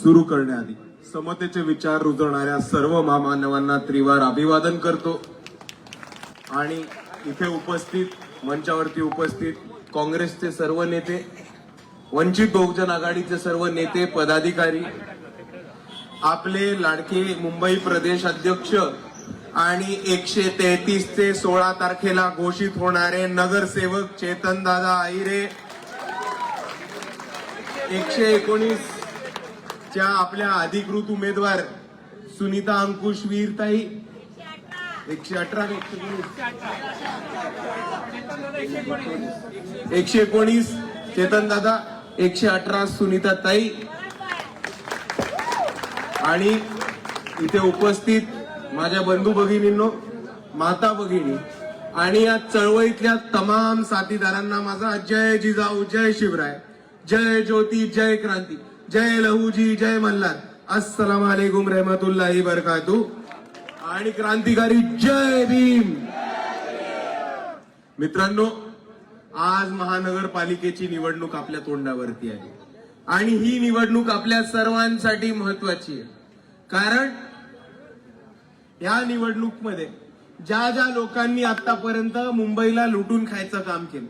सुरू करण्याआधी समतेचे विचार रुजवणाऱ्या सर्व महामानवांना त्रिवार अभिवादन करतो आणि इथे उपस्थित मंचावरती उपस्थित काँग्रेसचे सर्व नेते, वंचित बहुजन आघाडीचे सर्व नेते पदाधिकारी, आपले लाडके मुंबई प्रदेश अध्यक्ष आणि 133 ते 16 तारखेला घोषित होणारे नगरसेवक चेतन दादा आहिरे, 119 च्या आपल्या अधिकृत उमेदवार सुनीता अंकुश वीरताई, 119 चेतन दादा, 118 सुनीता ताई आणि इथे उपस्थित माझ्या बंधू भगिनींनो, माता भगिनी आणि या चळवळीतल्या तमाम साथीदारांना माझा जय जिजाऊ, जय शिवराय, जय ज्योती, जय क्रांती, जय लहूजी, जय मल्हार, अस्सलाम वालेकुम रहमतुल्लाही बरकातू आणि क्रांतिकारी जय भीम. मित्रांनो, आज महानगरपालिकेची निवडणूक आपल्या तोंडावरती आहे आणि ही निवडणूक आपल्या सर्वांसाठी महत्वाची आहे. कारण या निवडणूकमध्ये ज्या ज्या लोकांनी आतापर्यंत मुंबईला लुटून खायचं काम केलं,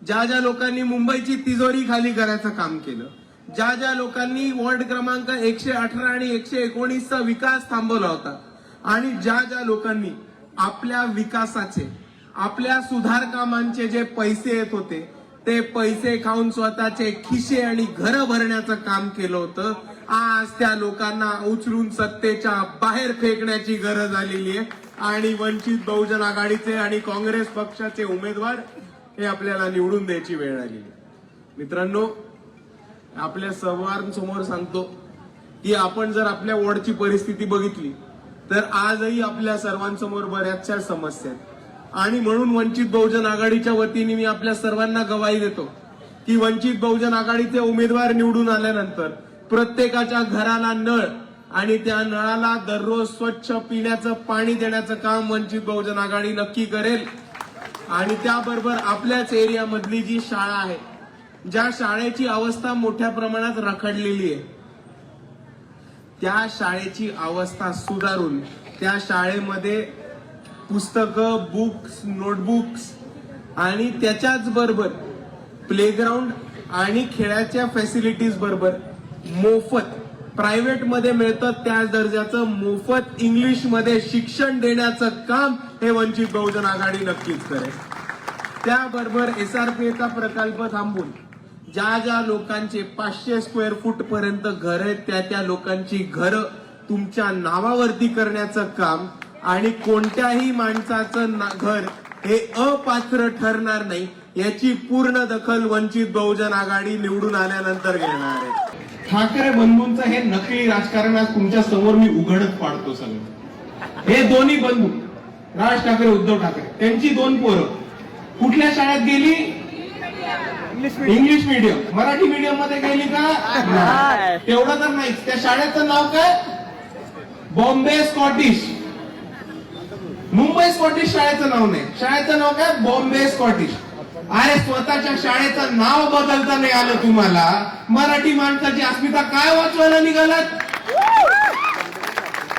ज्या ज्या लोकांनी मुंबईची तिजोरी खाली करायचं काम केलं, ज्या ज्या लोकांनी वॉर्ड क्रमांक 118 आणि 119चा विकास थांबवला होता आणि ज्या ज्या लोकांनी आपल्या विकासाचे, आपल्या सुधार कामांचे जे पैसे येत होते ते पैसे खाऊन स्वतःचे खिसे आणि घरं भरण्याचं काम केलं होतं, आज त्या लोकांना उचलून सत्तेच्या बाहेर फेकण्याची गरज आलेली आहे आणि वंचित बहुजन आघाडीचे आणि काँग्रेस पक्षाचे उमेदवार हे आपल्याला निवडून द्यायची वेळ आलेली आहे. मित्रांनो, आपल्या सर्वांसमोर सांगतो की आपण जर आपल्या वॉर्डची परिस्थिती बघितली तर आजही आपल्या सर्वांसमोर बऱ्याचशा समस्या आहेत आणि म्हणून वंचित बहुजन आघाडीच्या वतीने मी आपल्या सर्वांना गवाही देतो की वंचित बहुजन आघाडीचे उमेदवार निवडून आल्यानंतर प्रत्येकाच्या घराला नळ आणि त्या नळाला दररोज स्वच्छ पिण्याचं पाणी देण्याचं काम वंचित बहुजन आघाडी नक्की करेल. आणि त्याबरोबर आपल्याच एरियामधली जी शाळा आहे, ज्या शाळेची अवस्था मोठ्या प्रमाणात रखडलेली आहे, त्या शाळेची अवस्था सुधारून त्या शाळेमध्ये पुस्तकं, बुक्स, नोटबुक्स आणि त्याच्याच बरोबर प्लेग्राऊंड आणि खेळाच्या फॅसिलिटीज बरोबर मोफत, प्रायव्हेट मध्ये मिळतं त्याच दर्जाचं मोफत इंग्लिश मध्ये शिक्षण देण्याचं काम हे वंचित बहुजन आघाडी नक्कीच करेल. त्याबरोबर SRPचा प्रकल्प थांबून ज्या ज्या लोकांचे 500 स्क्वेअर फूट पर्यंत घर आहेत त्या त्या लोकांची घरं तुमच्या नावावरती करण्याचं काम आणि कोणत्याही माणसाचं घर हे अपात्र ठरणार नाही याची पूर्ण दखल वंचित बहुजन आघाडी निवडून आल्यानंतर घेणार आहे. ठाकरे बंधूंचं हे नकली राजकारण आज तुमच्या समोर मी उघडच पाडतो. सगळं हे दोन्ही बंधू राज ठाकरे, उद्धव ठाकरे, त्यांची 2 पोरं कुठल्या शाळेत गेली? English medium. मराठी मीडियम मध्ये गेली का? तेवढं तर नाही. त्या शाळेचं नाव काय? बॉम्बे स्कॉटिश. मुंबई स्कॉटिश शाळेचं नाव नाही. शाळेचं नाव काय? बॉम्बे स्कॉटिश. अरे स्वतःच्या शाळेचं नाव बदलता नाही आलं तुम्हाला, मराठी माणसाची अस्मिता काय वाचवायला निघालात?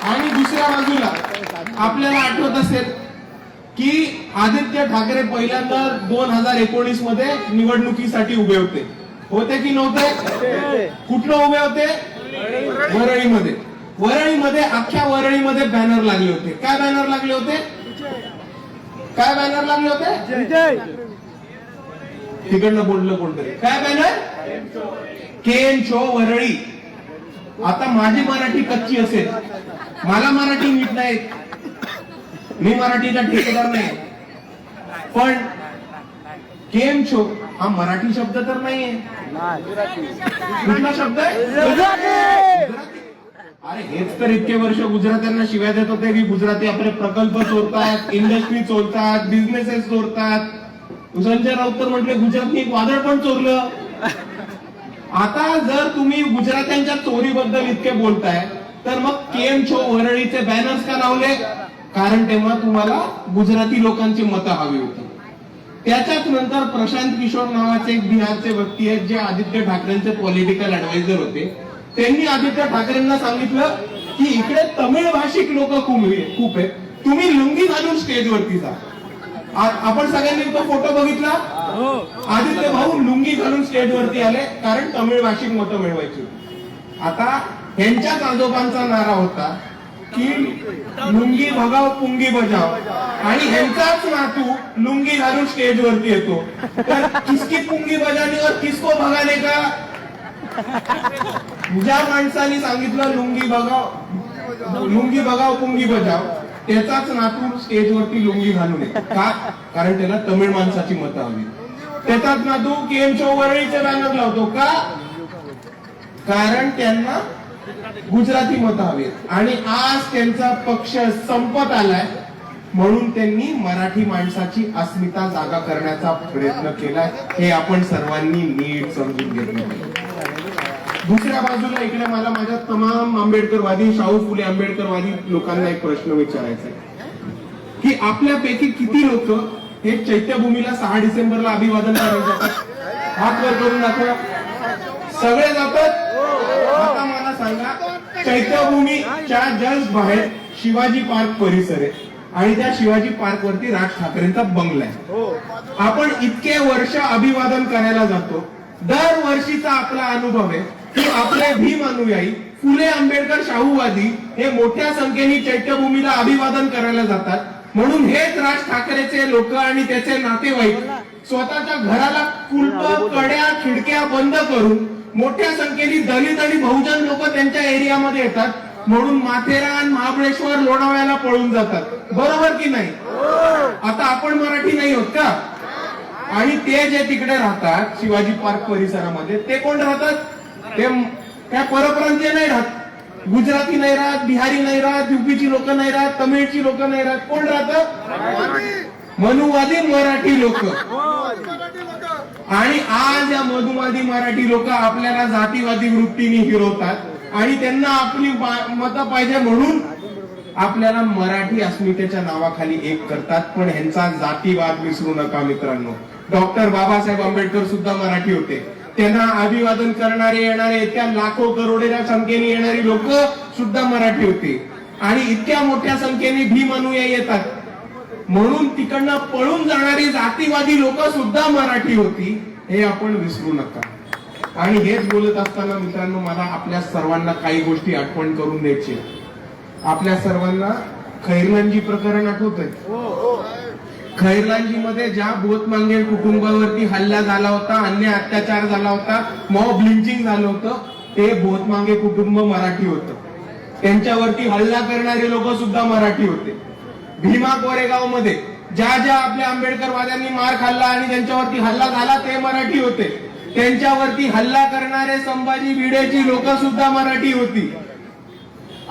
आणि दुसऱ्या बाजूला आपल्याला आठवत असेल की आदित्य ठाकरे पहिल्यांदा 2019 मध्ये निवडणुकीसाठी उभे होते की नव्हते? कुठलं उभे होते? वरळीमध्ये. वरळीमध्ये, अख्ख्या वरळीमध्ये बॅनर लागले होते. काय बॅनर लागले होते? काय बॅनर लागले होते? तिकडनं बोललं कोणतरी. काय बॅनर? केन शो वरळी. आता माझी मराठी कच्ची असेल, मला मराठी नीट नाही, मी मराठीचा ठेकेदार नाही, पण केम शो हा मराठी शब्द तर नाहीये. कुठला शब्द आहे? अरे हेच तर इतके वर्ष गुजरात्यांना शिव्या देत होते की गुजराती आपले प्रकल्प चोरतात, इंडस्ट्री चोरतात, बिझनेसेस चोरतात. संजय राऊत तर म्हटले गुजरातनी एक वादळ पण चोरलं. आता जर तुम्ही गुजरात्यांच्या चोरीबद्दल इतके बोलताय तर मग केम शो वरळीचे बॅनर्स का लावले? कारण तेव्हा तुम्हाला गुजराती लोकांची मतं हवी होती. त्याच्याच नंतर प्रशांत किशोर नावाचे एक बिहारचे व्यक्ती आहेत जे आदित्य ठाकरेंचे पॉलिटिकल ऍडवायझर होते. त्यांनी आदित्य ठाकरेंना सांगितलं की इकडे तमिळ भाषिक लोक खूप आहेत, तुम्ही लुंगी घालून स्टेजवरती जा. आपण सगळ्यांनी तो फोटो बघितला. आदित्य भाऊ लुंगी घालून स्टेजवरती आले कारण तमिळ भाषिक मतं मिळवायची. आता ह्यांच्याच आजोबांचा नारा होता की लुंगी भगाव पुंगी बजाव, आणि ह्यांचाच नातू लुंगी घालून स्टेजवरती येतो. तर किसकी पुंगी बजानी और किसको भगाने का? ज्या माणसाने सांगितलं लुंगी बघाव पुंगी बजाव, त्याचाच नातू स्टेजवरती लुंगी घालून येतो. का? कारण त्याला तमिळ माणसाची मतं हवी. त्याचाच नातू केम शो वरळीचे बॅनर लावतो. का? कारण त्यांना गुजराती मतं हवी. आणि आज त्यांचा पक्ष संपत आलाय म्हणून त्यांनी मराठी माणसाची अस्मिता जागा करण्याचा प्रयत्न केलाय. हे आपण सर्वांनी नीट समजून घेतलं. दुसऱ्या बाजूला इकडे मला माझ्या तमाम आंबेडकरवादी, शाहू फुले आंबेडकरवादी लोकांना एक प्रश्न विचारायचा आहे की आपल्यापैकी किती लोक हे चैत्यभूमीला 6 डिसेंबरला अभिवादन करायला जातात? हात वर करून दाखवा. सगळे जातात. आता मला सांगा, चैत्यभूमीच्या जस्ट बाहेर शिवाजी पार्क परिसर आहे आणि त्या शिवाजी पार्क वरती राज ठाकरेंचा बंगला आहे. आपण इतके वर्ष अभिवादन करायला जातो. दरवर्षीचा आपला अनुभव आहे की आपले भीम अनुयायी, फुले आंबेडकर शाहूवादी हे मोठ्या संख्येने चैत्यभूमीला अभिवादन करायला जातात. म्हणून हेच राज ठाकरेचे लोक आणि त्याचे नातेवाईक स्वतःच्या घराला कुलप, कड्या, खिडक्या बंद करून मोठ्या संख्येने दलित आणि बहुजन लोक त्यांच्या एरियामध्ये येतात. म्हणून माथेरान, महाबळेश्वर, लोणावळ्याला पळून जातात. बरोबर की नाही? आता आपण मराठी नाही होत का? आणि ते जे तिकडे राहतात शिवाजी पार्क परिसरामध्ये, ते कोण राहतात? ते काय परप्रांतीय नाही राहत. गुजराती नाही राहत, बिहारी नाही राहत, युपीची लोक नाही राहत, तमिळची लोक नाही राहत. कोण राहत? मनुवादी मराठी लोक. आणि आज या मधुवादी मराठी लोक आपल्याला जातीवादी वृत्तीने हिरवतात आणि त्यांना आपली मतं पाहिजे म्हणून आपल्याला मराठी अस्मितेच्या नावाखाली एक करतात. पण ह्यांचा जातीवाद विसरू नका मित्रांनो. डॉक्टर बाबासाहेब आंबेडकर सुद्धा मराठी होते. त्यांना अभिवादन करणारे येणारे त्या लाखो करोडोच्या संख्येने येणारी लोक सुद्धा मराठी होते. आणि इतक्या मोठ्या संख्येने भीम अनुयायी येतात म्हणून तिकडनं पळून जाणारी जातीवादी लोक सुद्धा मराठी होती. हे आपण विसरू नका. आणि हेच बोलत असताना मित्रांनो, मला आपल्या सर्वांना काही गोष्टी आठवण करून द्यायची. आपल्या सर्वांना खैरलांजी प्रकरण आठवतंय? खैरलांजी मध्ये ज्या बोतमांगे कुटुंबावरती हल्ला झाला होता, अन्य अत्याचार झाला होता, मॉब लिंचिंग झालं होतं, ते बोतमांगे कुटुंब मराठी होतं. त्यांच्यावरती हल्ला करणारे लोक सुद्धा मराठी होते. भीमा कोरेगाव मध्ये ज्या आपल्या आंबेडकरवाद्यांनी मार खाल्ला आणि त्यांच्यावरती हल्ला झाला ते मराठी होते. त्यांच्यावरती हल्ला करणारे संभाजी भिडेची लोक सुद्धा मराठी होती.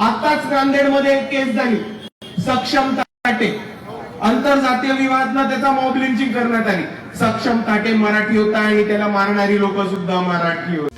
आताच नांदेडमध्ये एक केस झाली, सक्षम ताटे, आंतरजातीय विवादात त्याचा मॉब लिंचिंग करण्यात आली. सक्षम ताटे मराठी होता आणि त्याला मारणारी लोक सुद्धा मराठी होती.